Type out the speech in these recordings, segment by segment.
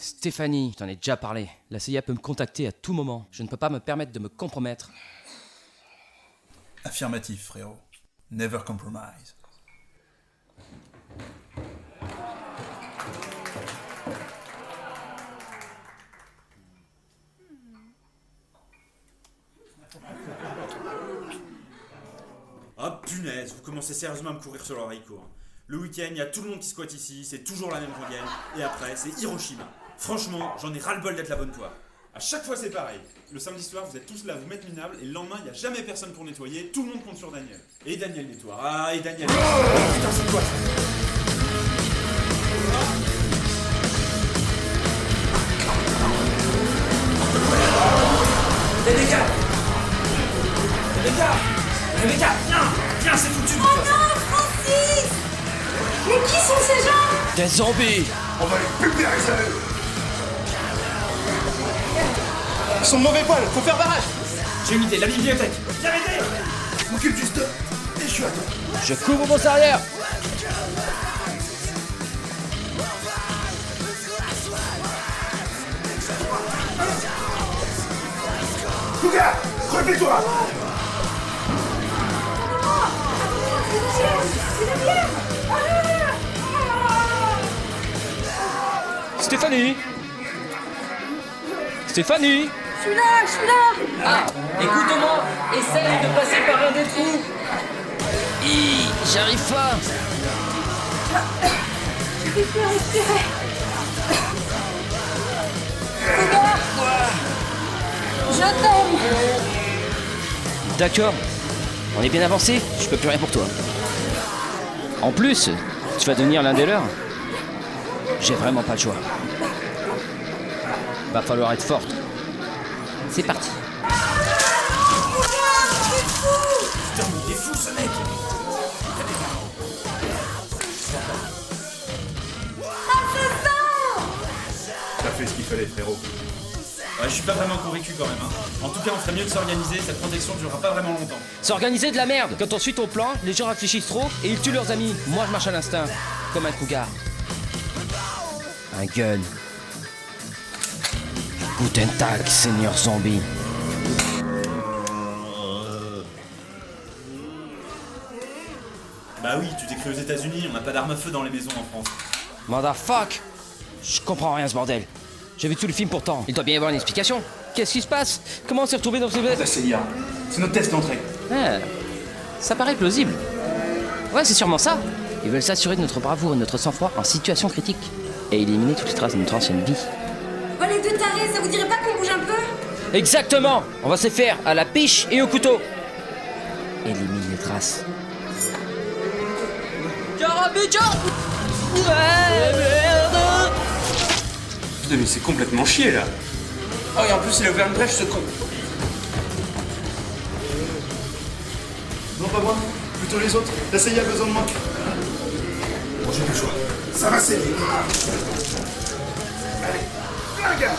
Stéphanie, je t'en ai déjà parlé. La CIA peut me contacter à tout moment. Je ne peux pas me permettre de me compromettre. Affirmatif, frérot. Never compromise. Ah punaise, vous commencez sérieusement à me courir sur leur haricourt. Le week-end, il y a tout le monde qui squatte ici, c'est toujours la même rengaine, et après, c'est Hiroshima. Franchement, j'en ai ras-le-bol d'être la bonne poire. À chaque fois, c'est pareil. Le samedi soir, vous êtes tous là à vous mettre minables, et le lendemain, il n'y a jamais personne pour nettoyer, tout le monde compte sur Daniel. Et Daniel nettoie. Ah, et Daniel. Oh, putain, c'est quoi ça? Rebecca, viens, c'est foutu de toute façon. Non, Francis! Mais qui sont ces gens? Des zombies! On va les pulvériser. Ils sont de mauvais poils, faut faire barrage. J'ai une idée, la bibliothèque. Viens m'aider. Je m'occupe du stop et je suis à toi. Je couvre vos arrières! Cougar, replie-toi. Stéphanie! Stéphanie! Je suis là! Ah! Écoute-moi! Essaye de passer par un des trous! J'arrive pas! Je peux respirer. Regarde! Je t'aime! D'accord. On est bien avancé, je peux plus rien pour toi. En plus, tu vas devenir l'un des leurs. J'ai vraiment pas le choix. Va falloir être forte. C'est parti. Putain, mais il est fou ce mec. T'as fait ce qu'il fallait, frérot. Ouais, je suis pas vraiment convaincu quand même. Hein. En tout cas, on ferait mieux de s'organiser, cette protection durera pas vraiment longtemps. S'organiser de la merde. Quand on suit ton plan, les gens réfléchissent trop et ils tuent leurs amis. Moi, je marche à l'instinct, comme un cougar. Un gun. Guten Tag, Seigneur Zombie. Bah oui, tu t'es cru aux États-Unis, on n'a pas d'armes à feu dans les maisons en France. Motherfuck! Je comprends rien ce bordel. J'ai vu tout le film pourtant. Il doit bien y avoir une explication. Qu'est-ce qui se passe? Comment on s'est retrouvé dans ces bêtes? La CIA, c'est notre test d'entrée. Ah, ça paraît plausible. Ouais, c'est sûrement ça. Ils veulent s'assurer de notre bravoure et de notre sang-froid en situation critique. Et éliminer toutes les traces de notre ancienne vie. Oh les deux tarés, ça vous dirait pas qu'on bouge un peu? Exactement! On va se faire à la piche et au couteau. Élimine les traces. Carabucha! Ouais, merde! Putain, mais c'est complètement chier là. Oh, et en plus, il a ouvert une brèche ce con. Non, pas moi. Plutôt les autres. La CIA a besoin de moi. Bon, j'ai plus le choix. Ça va saigner. Allez, la gare.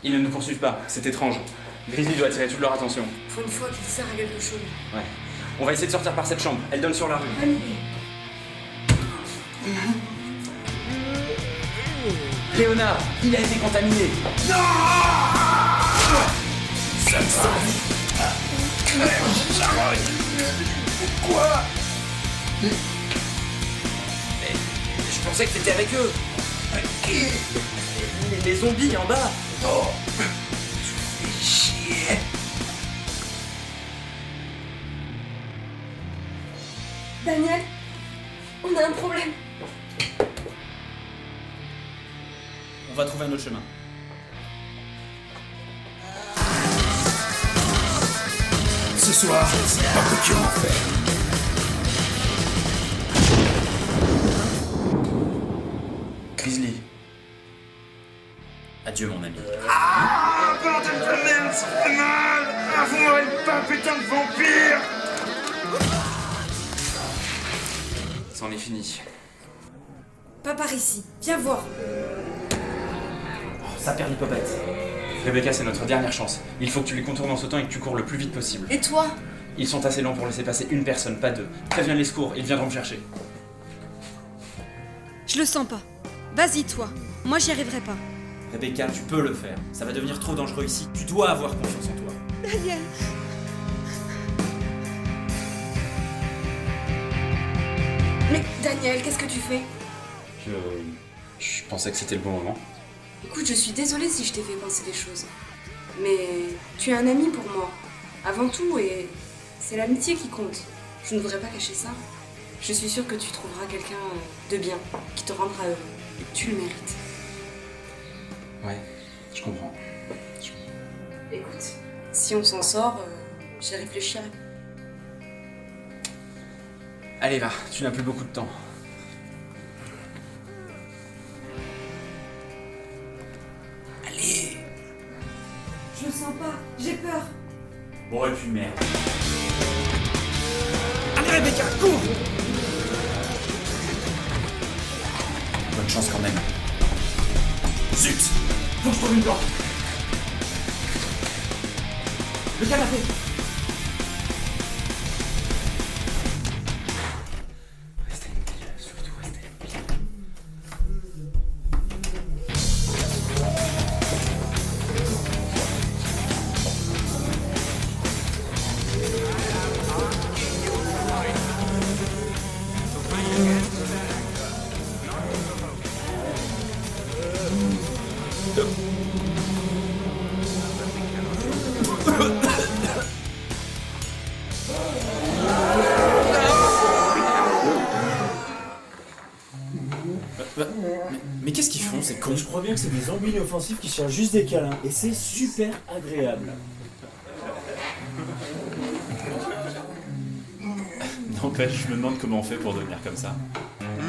Ils ne nous poursuivent pas, c'est étrange. Grizzly doit attirer toute leur attention. Pour une fois qu'il sert à quelque chose. Ouais. On va essayer de sortir par cette chambre, elle donne sur la rue. Bonne idée. Léonard, il a été contaminé. Quoi? Je pensais que t'étais avec eux. Les zombies en bas. Oh, tu fais chier. Daniel, on a un problème. On va trouver un autre chemin. Ce soir, n'importe qui en fait. Grizzly. Adieu mon ami. Ah, bordel de merde, ça fait mal. Ah, vous m'aurez pas, putain de vampire. C'en est fini. Pas par ici, viens voir. Ça perd l'hypopète. Rebecca, c'est notre dernière chance. Il faut que tu les contournes en sautant et que tu cours le plus vite possible. Et toi? Ils sont assez lents pour laisser passer une personne, pas deux. Préviens les secours, ils viendront me chercher. Je le sens pas. Vas-y, toi. Moi, j'y arriverai pas. Rebecca, tu peux le faire. Ça va devenir trop dangereux ici. Tu dois avoir confiance en toi. Daniel. Mais Daniel, qu'est-ce que tu fais? Je pensais que c'était le bon moment. Écoute, je suis désolée si je t'ai fait penser des choses. Mais tu es un ami pour moi. Avant tout, et c'est l'amitié qui compte. Je ne voudrais pas cacher ça. Je suis sûre que tu trouveras quelqu'un de bien, qui te rendra heureux. Et tu le mérites. Ouais, je comprends. Écoute, si on s'en sort, j'y réfléchirai. Allez, va, tu n'as plus beaucoup de temps. Allez. Je le sens pas. J'ai peur. Bon, et puis merde. Allez, Rebecca, cours! Bonne chance quand même. Zut! Faut que je trouve une porte. Le canapé. Restez immobile, surtout restez immobile. Mais qu'est-ce qu'ils font, ces cons? Je crois bien que c'est des zombies inoffensifs qui cherchent juste des câlins. Et c'est super agréable. N'empêche, je me demande comment on fait pour devenir comme ça.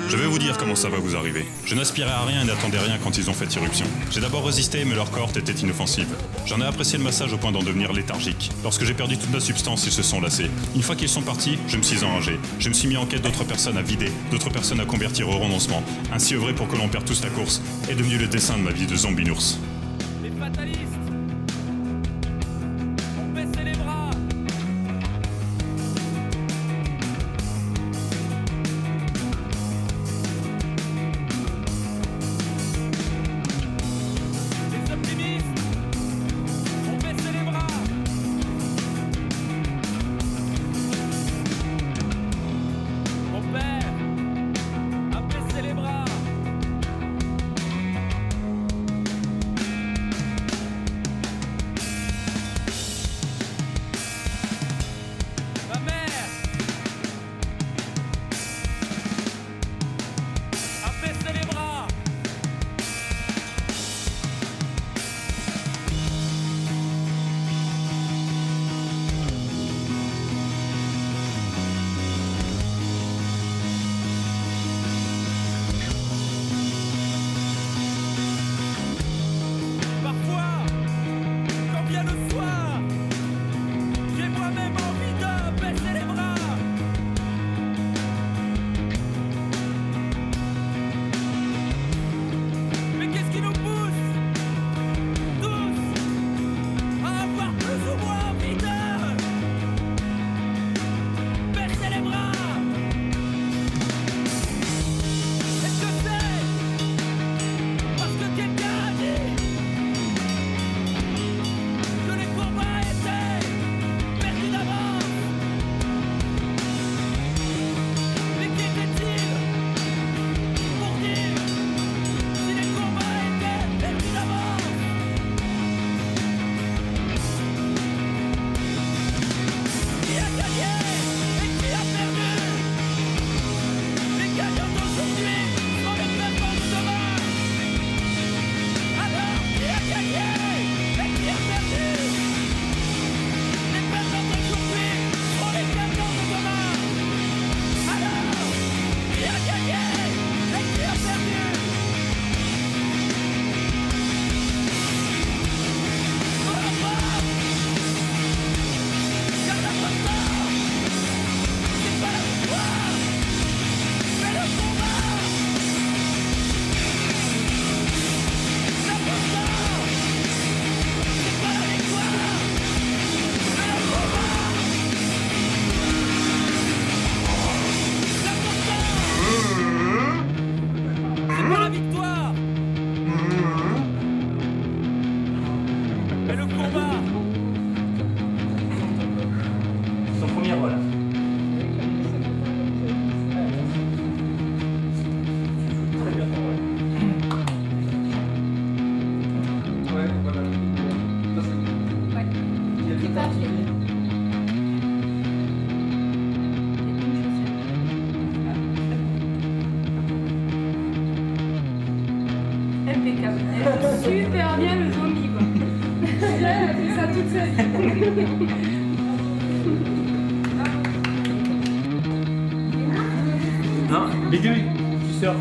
Je vais vous dire comment ça va vous arriver. Je n'aspirais à rien et n'attendais rien quand ils ont fait irruption. J'ai d'abord résisté, mais leur cohorte était inoffensive. J'en ai apprécié le massage au point d'en devenir léthargique. Lorsque j'ai perdu toute ma substance, ils se sont lassés. Une fois qu'ils sont partis, je me suis enragé. Je me suis mis en quête d'autres personnes à vider, d'autres personnes à convertir au renoncement. Ainsi œuvrer pour que l'on perde tous la course est devenu le dessin de ma vie de zombie-nours. Les fatalistes, ont baissé les bras. Les optimistes, ont baissé les bras. Mon père a baissé les bras. impeccable. Elle joue super bien le zombie, quoi. Elle a fait ça toute seule. Non, les deux, tu sors.